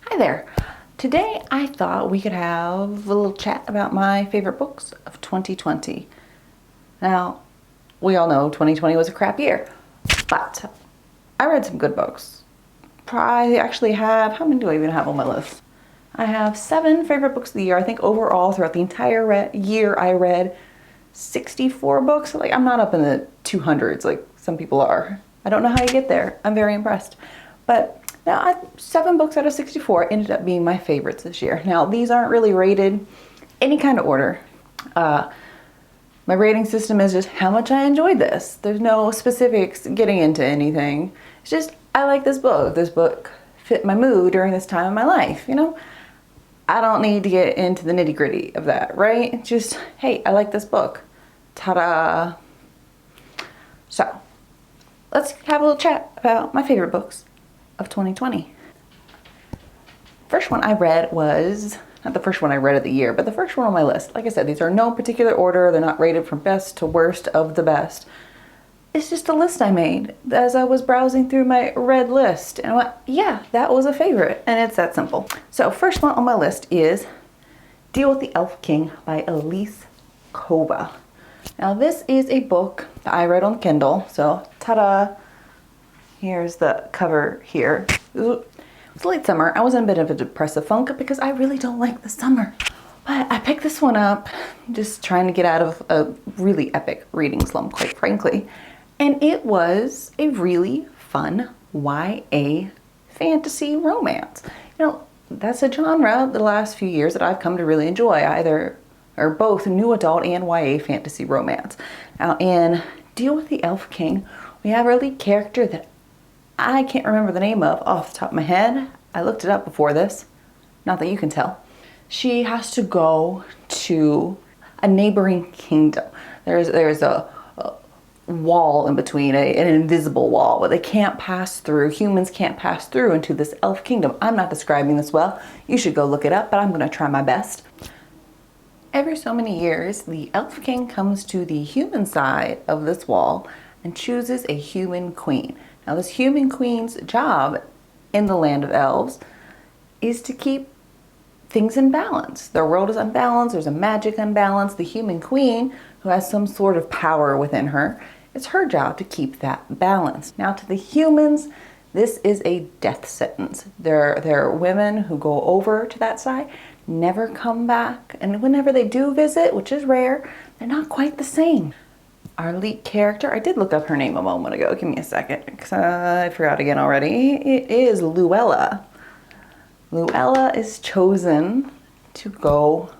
Hi there. Today I thought we could have a little chat about my favorite books of 2020. Now, we all know 2020 was a crap year, but I read some good books. I actually have, how many do I even have on my list? I have 7 favorite books of the year. I think overall throughout the entire year I read 64 books. Like, I'm not up in the 200s like some people are. I don't know how you get there. I'm very impressed. But now, 7 books out of 64 ended up being my favorites this year. Now, these aren't really rated any kind of order. My rating system is just how much I enjoyed this. There's no specifics getting into anything. It's just, I like this book. This book fit my mood during this time of my life, you know? I don't need to get into the nitty gritty of that, right? Just, hey, I like this book. Ta-da! So, let's have a little chat about my favorite books of 2020. First one I read was, not the first one I read of the year, but the first one on my list. Like I said, these are no particular order. They're not rated from best to worst of the best. It's just a list I made as I was browsing through my read list. And I went, yeah, that was a favorite. And it's that simple. So first one on my list is Deal with the Elf King by Elise Kova. Now this is a book that I read on Kindle. So ta-da! Here's the cover here. It's late summer. I was in a bit of a depressive funk because I really don't like the summer. But I picked this one up, just trying to get out of a really epic reading slump, quite frankly. And it was a really fun YA fantasy romance. You know, that's a genre the last few years that I've come to really enjoy, either or both new adult and YA fantasy romance. Now in Deal with the Elf King, we have our lead character that I can't remember the name of off the top of my head. I looked it up before this. Not that you can tell. She has to go to a neighboring kingdom. There's a wall in between, an invisible wall, but they can't pass through. Humans can't pass through into this elf kingdom. I'm not describing this well. You should go look it up, but I'm going to try my best. Every so many years, the Elf King comes to the human side of this wall and chooses a human queen. Now this human queen's job in the land of elves is to keep things in balance. Their world is unbalanced, there's a magic unbalance. The human queen, who has some sort of power within her, it's her job to keep that balance. Now to the humans, this is a death sentence. There are women who go over to that side, never come back, and whenever they do visit, which is rare, they're not quite the same. Our lead character, I did look up her name a moment ago. Give me a second, because I forgot again already. It is Luella. Luella is chosen to go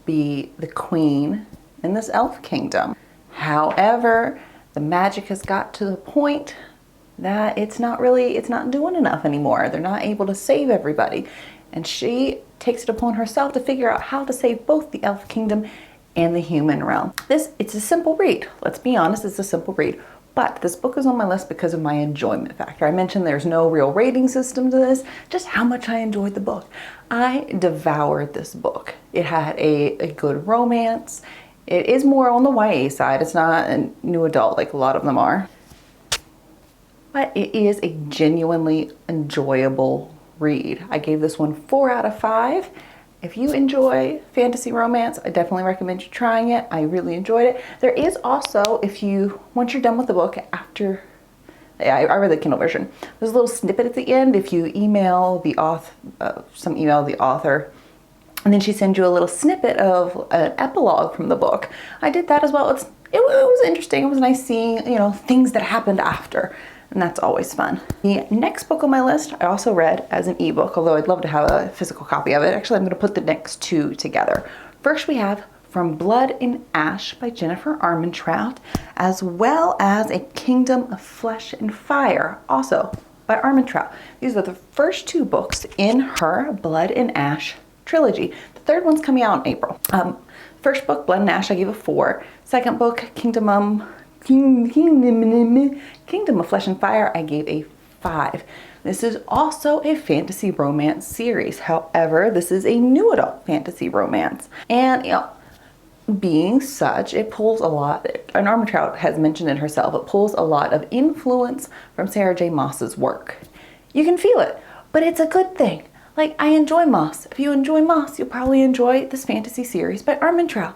be the queen in this elf kingdom. However, the magic has got to the point that it's not doing enough anymore. They're not able to save everybody. And she takes it upon herself to figure out how to save both the elf kingdom and the human realm. It's a simple read. Let's be honest, it's a simple read. But this book is on my list because of my enjoyment factor. I mentioned there's no real rating system to this, just how much I enjoyed the book. I devoured this book. It had a good romance. It is more on the YA side. It's not a new adult like a lot of them are. But it is a genuinely enjoyable read. I gave this one 4 out of 5. If you enjoy fantasy romance, I definitely recommend you trying it. I really enjoyed it. There is also, once you're done with the book, after, I read the Kindle version, there's a little snippet at the end if you email the author, and then she sends you a little snippet of an epilogue from the book. I did that as well. It was interesting. It was nice seeing, things that happened after. And that's always fun. The next book on my list, I also read as an ebook, although I'd love to have a physical copy of it. Actually, I'm going to put the next 2 together. First, we have From Blood and Ash by Jennifer Armentrout, as well as A Kingdom of Flesh and Fire, also by Armentrout. These are the first 2 books in her Blood and Ash trilogy. The third one's coming out in April. First book, Blood and Ash, I gave a 4. Second book, Kingdom of Flesh and Fire, I gave a 5. This is also a fantasy romance series. However, this is a new adult fantasy romance. And, being such, it pulls a lot, and Armentrout has mentioned it herself, it pulls a lot of influence from Sarah J. Maas's work. You can feel it, but it's a good thing. Like, I enjoy Moss. If you enjoy Moss, you'll probably enjoy this fantasy series by Armentrout.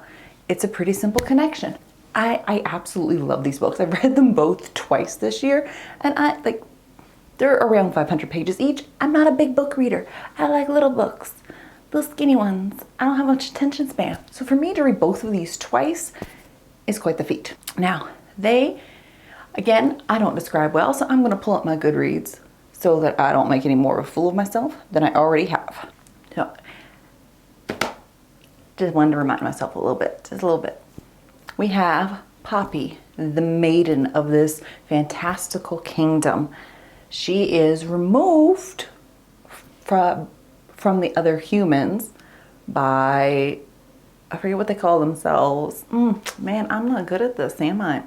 It's a pretty simple connection. I absolutely love these books. I've read them both twice this year, and they're around 500 pages each. I'm not a big book reader. I like little books, little skinny ones. I don't have much attention span. So for me to read both of these twice is quite the feat. Now, again, I don't describe well, so I'm gonna pull up my Goodreads so that I don't make any more of a fool of myself than I already have. So, just wanted to remind myself a little bit, just a little bit. We have Poppy, the maiden of this fantastical kingdom. She is removed from the other humans by, I forget what they call themselves. Man, I'm not good at this, am I?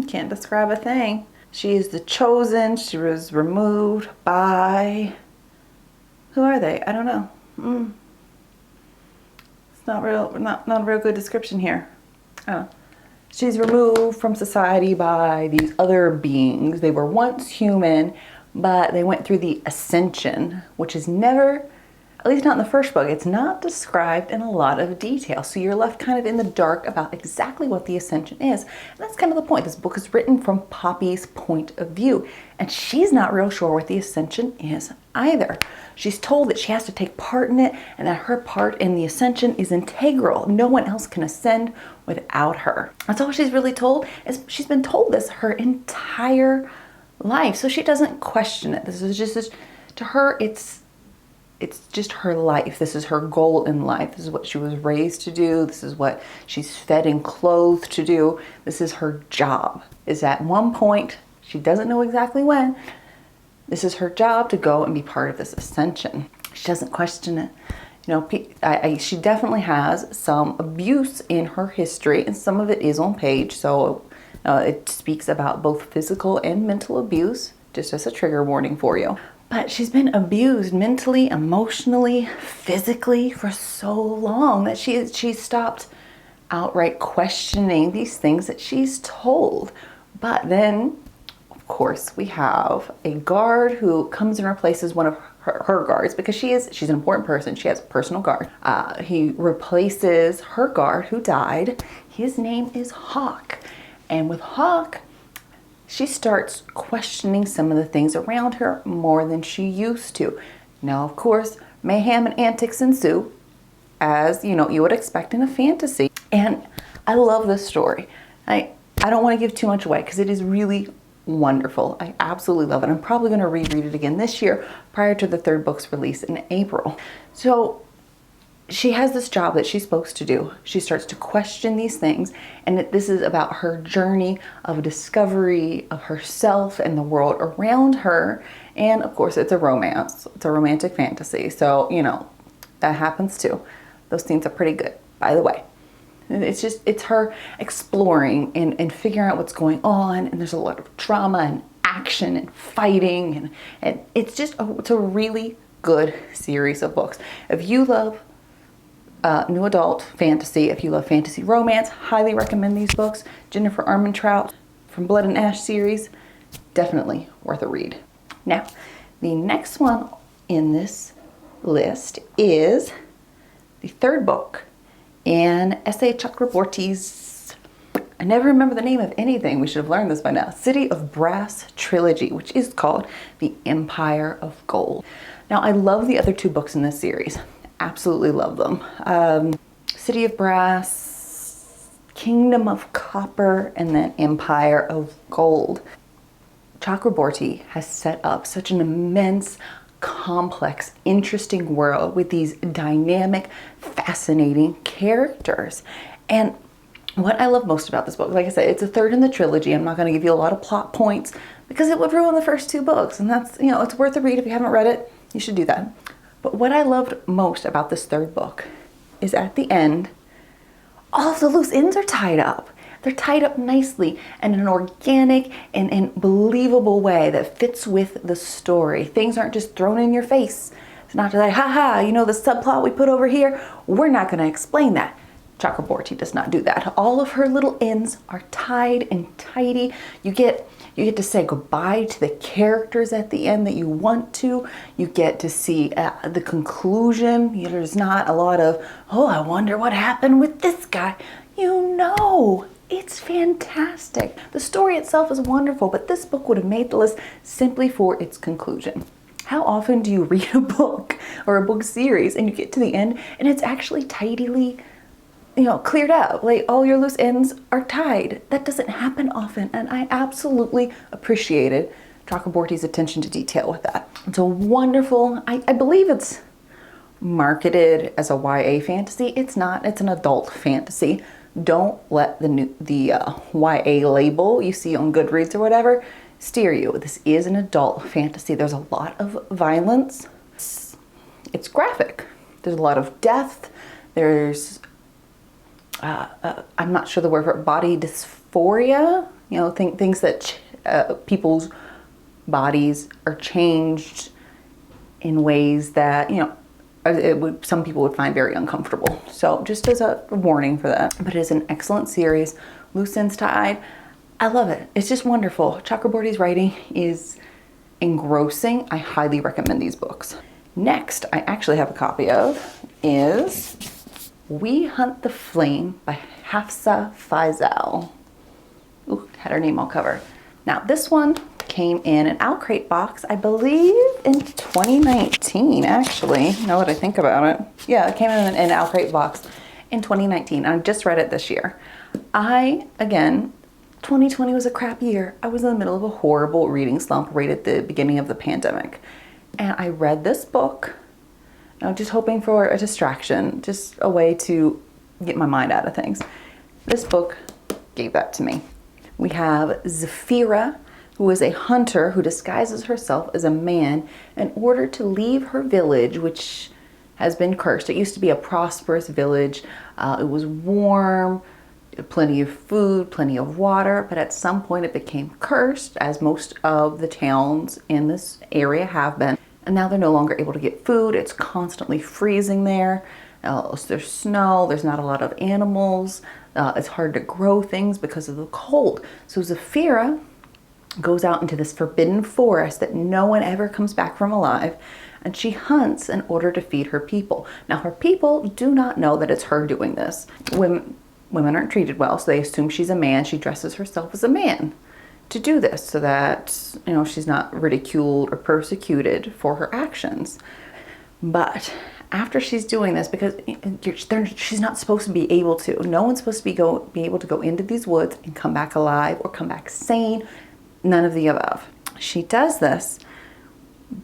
Can't describe a thing. She is the chosen. She was removed by, who are they? I don't know. It's not a real good description here. Oh. She's removed from society by these other beings. They were once human, but they went through the ascension, which is never, at least not in the first book, it's not described in a lot of detail. So you're left kind of in the dark about exactly what the ascension is. And that's kind of the point. This book is written from Poppy's point of view, and she's not real sure what the ascension is either. She's told that she has to take part in it, and that her part in the ascension is integral. No one else can ascend without her. That's all she's really told. Is she's been told this her entire life, so she doesn't question it. This is just, to her, it's just her life. This is her goal in life. This is what she was raised to do. This is what she's fed and clothed to do. This is her job. Is at one point, she doesn't know exactly when, this is her job to go and be part of this ascension. She doesn't question it. You know, she definitely has some abuse in her history, and some of it is on page. So it speaks about both physical and mental abuse, just as a trigger warning for you. But she's been abused mentally, emotionally, physically for so long that she stopped outright questioning these things that she's told. But then, of course, we have a guard who comes and replaces one of her guards, because she's an important person. She has a personal guard. He replaces her guard who died. His name is Hawk. And with Hawk, she starts questioning some of the things around her more than she used to. Now, of course, mayhem and antics ensue, as you would expect in a fantasy. And I love this story. I don't want to give too much away because it is really wonderful. I absolutely love it. I'm probably going to reread it again this year prior to the third book's release in April. So she has this job that she's supposed to do. She starts to question these things, and this is about her journey of discovery of herself and the world around her. And of course, it's a romance. It's a romantic fantasy. So, that happens too. Those scenes are pretty good, by the way. And it's her exploring and figuring out what's going on. And there's a lot of drama and action and fighting. And it's a really good series of books. If you love new adult fantasy, if you love fantasy romance, highly recommend these books. Jennifer Armentrout from Blood and Ash series, definitely worth a read. Now, the next one in this list is the third book in S.A. Chakraborty's, I never remember the name of anything, we should have learned this by now, City of Brass Trilogy, which is called The Empire of Gold. Now, I love the other two books in this series. Absolutely love them. City of Brass, Kingdom of Copper, and then Empire of Gold. Chakraborty has set up such an immense, complex, interesting world with these dynamic, fascinating characters. And what I love most about this book, like I said, it's a third in the trilogy. I'm not going to give you a lot of plot points because it would ruin the first two books. And that's, it's worth a read. If you haven't read it, you should do that. But what I loved most about this third book is at the end, all of the loose ends are tied up. They're tied up nicely and in an organic and believable way that fits with the story. Things aren't just thrown in your face. It's not just like, haha, the subplot we put over here, we're not going to explain that. Chakraborty does not do that. All of her little ends are tied and tidy. You get You get to say goodbye to the characters at the end that you want to. You get to see the conclusion. There's not a lot of, oh, I wonder what happened with this guy. You know, it's fantastic. The story itself is wonderful, but this book would have made the list simply for its conclusion. How often do you read a book or a book series and you get to the end and it's actually tidily, cleared up? Like all your loose ends are tied. That doesn't happen often, and I absolutely appreciated Chakraborty's attention to detail with that. It's a wonderful, I believe it's marketed as a YA fantasy. It's not, it's an adult fantasy. Don't let the YA label you see on Goodreads or whatever steer you. This is an adult fantasy. There's a lot of violence. It's graphic. There's a lot of death. There's, I'm not sure the word for it, body dysphoria. Things that people's bodies are changed in ways that, some people would find very uncomfortable. So just as a warning for that. But it is an excellent series. Loose ends tied. I love it. It's just wonderful. Chakraborty's writing is engrossing. I highly recommend these books. Next, I actually have a copy of is We Hunt the Flame by Hafsah Faizal. Ooh, had her name all covered. Now this one came in an Outcrate box, I believe in 2019, actually, now that I think about it. Yeah, it came in an Outcrate box in 2019. I just read it this year. Again, 2020 was a crap year. I was in the middle of a horrible reading slump right at the beginning of the pandemic. And I read this book. I'm just hoping for a distraction, just a way to get my mind out of things. This book gave that to me. We have Zafira, who is a hunter who disguises herself as a man in order to leave her village, which has been cursed. It used to be a prosperous village. It was warm, plenty of food, plenty of water, but at some point it became cursed, as most of the towns in this area have been. And now they're no longer able to get food. It's constantly freezing there. There's snow, there's not a lot of animals. It's hard to grow things because of the cold. So Zafira goes out into this forbidden forest that no one ever comes back from alive, and she hunts in order to feed her people. Now her people do not know that it's her doing this. Women aren't treated well, so they assume she's a man. She dresses herself as a man to do this so that, she's not ridiculed or persecuted for her actions. But after she's doing this, because she's not supposed to be able to, no one's supposed to be able to go into these woods and come back alive or come back sane, none of the above. She does this,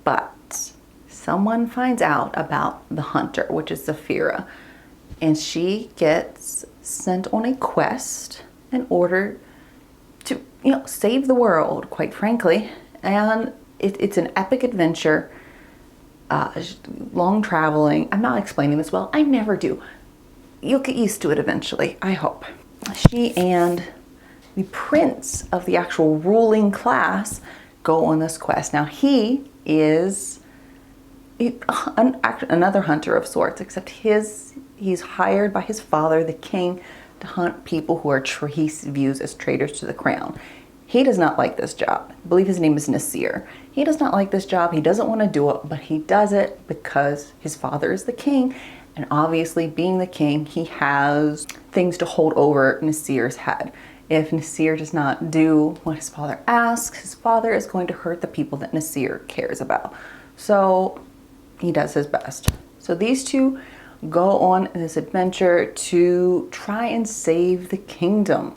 but someone finds out about the hunter, which is Zafira, and she gets sent on a quest in order to, save the world, quite frankly. And it's an epic adventure, long traveling. I'm not explaining this well. I never do. You'll get used to it eventually, I hope. She and the prince of the actual ruling class go on this quest. Now he is another hunter of sorts, except he's hired by his father, the king, to hunt people who he views as traitors to the crown. He does not like this job. I believe his name is Nasir. He does not like this job. He doesn't want to do it, but he does it because his father is the king. And obviously, being the king, he has things to hold over Nasir's head. If Nasir does not do what his father asks, his father is going to hurt the people that Nasir cares about. So he does his best. So these two go on this adventure to try and save the kingdom.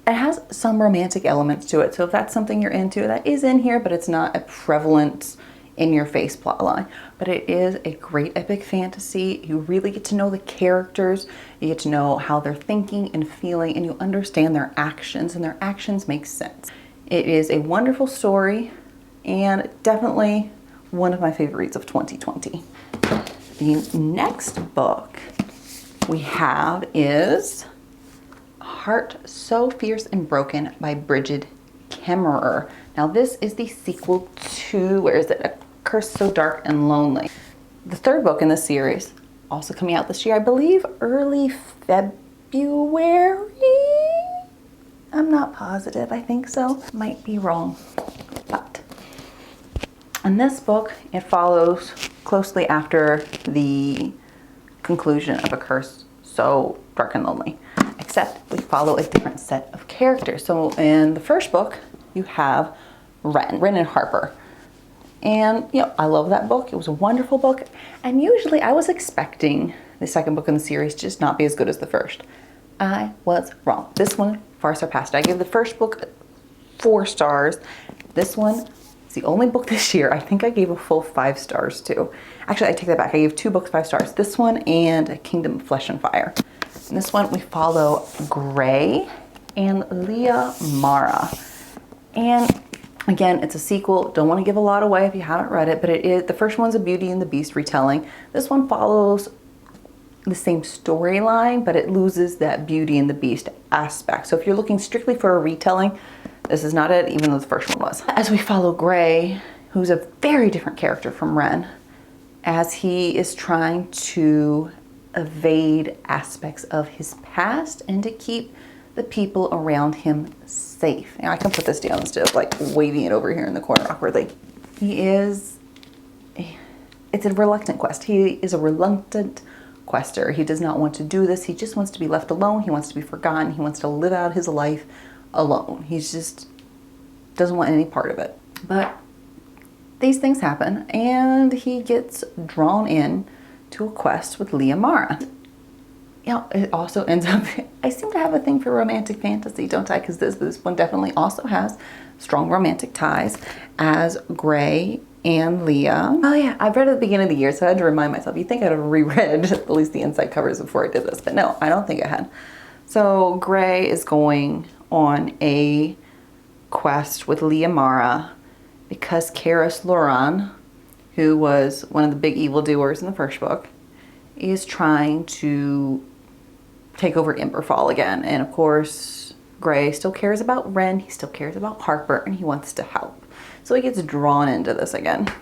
It has some romantic elements to it, so if that's something you're into, that is in here, but it's not a prevalent in-your-face plotline. But it is a great epic fantasy. You really get to know the characters, you get to know how they're thinking and feeling, and you understand their actions, and their actions make sense. It is a wonderful story, and definitely one of my favorite reads of 2020. The next book we have is Heart So Fierce and Broken by Brigid Kemmerer. Now this is the sequel to, where is it? A Curse So Dark and Lonely. The third book in the series, also coming out this year, I believe early February. I'm not positive. I think so. Might be wrong. But in this book, it follows closely after the conclusion of A Curse So Dark and Lonely, except we follow a different set of characters. So in the first book, you have Ren and Harper. And, you know, I love that book. It was a wonderful book. And usually I was expecting the second book in the series to just not be as good as the first. I was wrong. This one far surpassed it. I gave the first book 4 stars. This one is the only book this year I think I gave a full 5 stars to. Actually, I take that back. I gave 2 books 5 stars. This one and Kingdom of Flesh and Fire. In this one, we follow Gray and Leah Mara. And again, it's a sequel. Don't want to give a lot away if you haven't read it, but it is, the first one's a Beauty and the Beast retelling. This one follows the same storyline, but it loses that Beauty and the Beast aspect. So if you're looking strictly for a retelling, this is not it, even though the first one was. As we follow Gray, who's a very different character from Ren, as he is trying to evade aspects of his past and to keep the people around him safe. Now I can put this down instead of like waving it over here in the corner awkwardly. It's a reluctant quest. He is a reluctant quester. He does not want to do this. He just wants to be left alone. He wants to be forgotten. He wants to live out his life alone. He just doesn't want any part of it. But these things happen and he gets drawn in to a quest with Leah Mara. You know, it also ends up, I seem to have a thing for romantic fantasy, don't I? Because this one definitely also has strong romantic ties as Gray and Leah. Oh yeah, I've read it at the beginning of the year, so I had to remind myself. You'd think I'd have reread at least the inside covers before I did this, but no, I don't think I had. So Gray is going on a quest with Leah Mara because Karis Loran, who was one of the big evildoers in the first book, is trying to take over Emberfall again. And of course, Gray still cares about Ren, he still cares about Harper, and he wants to help. So he gets drawn into this again.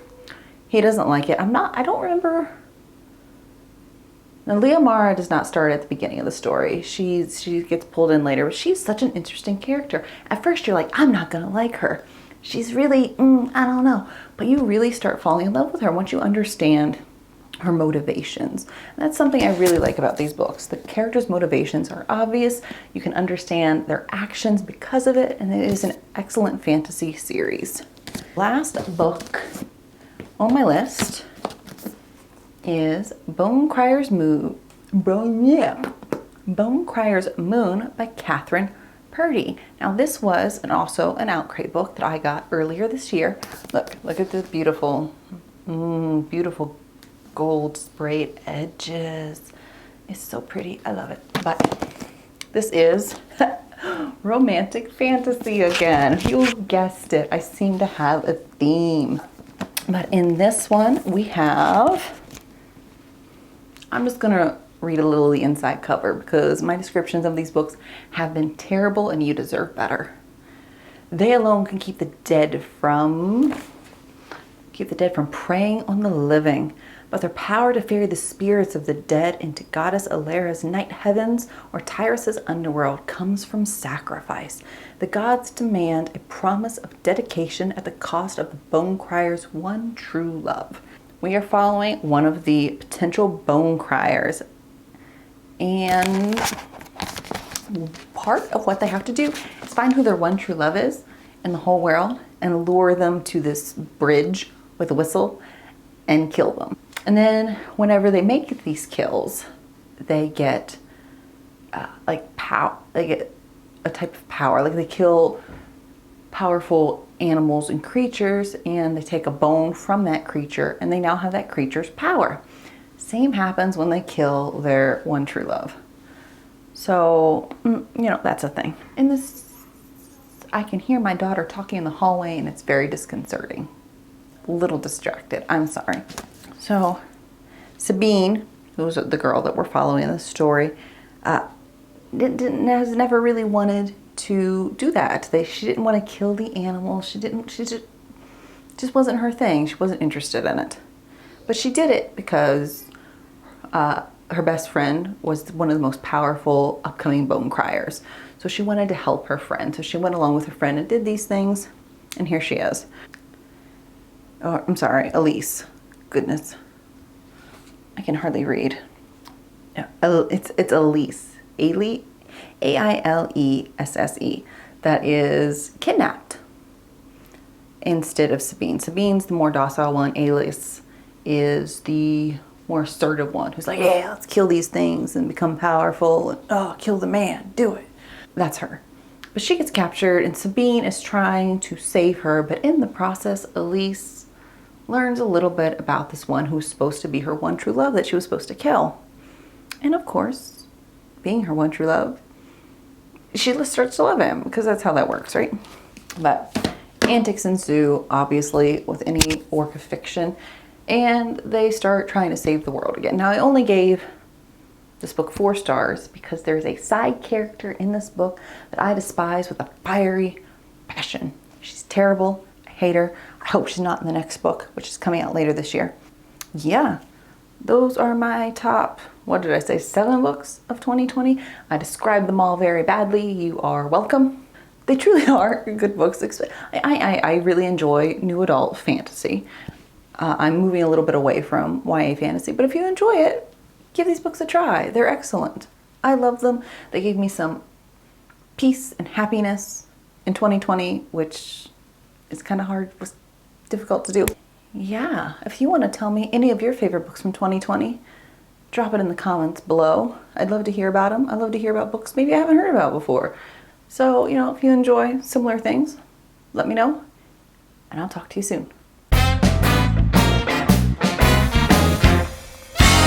He doesn't like it. I don't remember. Now, Leah Mara does not start at the beginning of the story. She gets pulled in later, but she's such an interesting character. At first you're like, I'm not gonna like her. She's really, I don't know. But you really start falling in love with her once you understand her motivations. And that's something I really like about these books. The characters' motivations are obvious. You can understand their actions because of it, and it is an excellent fantasy series. Last book on my list is Bone Crier's Moon by Kathryn Purdie. Now this was also an Outcry book that I got earlier this year. Look at the beautiful gold sprayed edges. It's so pretty. I love it. But this is romantic fantasy again. You guessed it. I seem to have a theme. But in this one we have, I'm just gonna read a little of the inside cover because my descriptions of these books have been terrible and you deserve better. They alone can keep the dead from preying on the living, but their power to ferry the spirits of the dead into Goddess Alera's night heavens or Tyrus's underworld comes from sacrifice. The gods demand a promise of dedication at the cost of the Bone Crier's one true love. We are following one of the potential Bone Criers, and part of what they have to do is find who their one true love is in the whole world and lure them to this bridge with a whistle and kill them. And then whenever they make these kills, they get they get a type of power. Like they kill powerful animals and creatures, and they take a bone from that creature, and they now have that creature's power. Same happens when they kill their one true love. So, you know, that's a thing. In this, I can hear my daughter talking in the hallway, and it's very disconcerting. A little distracted. I'm sorry. So, Sabine, who's the girl that we're following in the story, has never really wanted to do that. She didn't want to kill the animals. She just wasn't her thing. She wasn't interested in it. But she did it because her best friend was one of the most powerful upcoming Bone Criers. So she wanted to help her friend. So she went along with her friend and did these things. And here she is. Oh, I'm sorry, Elise. Goodness. I can hardly read. Yeah, it's Elise. Ailesse. That is kidnapped instead of Sabine. Sabine's the more docile one. Elise is the more assertive one who's like, yeah, let's kill these things and become powerful. And, oh, kill the man. Do it. That's her. But she gets captured and Sabine is trying to save her. But in the process, Elise learns a little bit about this one who's supposed to be her one true love that she was supposed to kill. And of course, being her one true love, she starts to love him because that's how that works, right? But antics ensue, obviously, with any work of fiction. And they start trying to save the world again. Now, I only gave this book 4 stars because there's a side character in this book that I despise with a fiery passion. She's terrible. I hate her. I hope she's not in the next book, which is coming out later this year. Yeah, those are my top, what did I say, 7 books of 2020. I described them all very badly. You are welcome. They truly are good books. I really enjoy new adult fantasy. I'm moving a little bit away from YA fantasy, but if you enjoy it, give these books a try. They're excellent. I love them. They gave me some peace and happiness in 2020, which is kind of hard, was difficult to do. Yeah, if you want to tell me any of your favorite books from 2020, drop it in the comments below. I'd love to hear about them. I'd love to hear about books maybe I haven't heard about before. So, if you enjoy similar things, let me know, and I'll talk to you soon.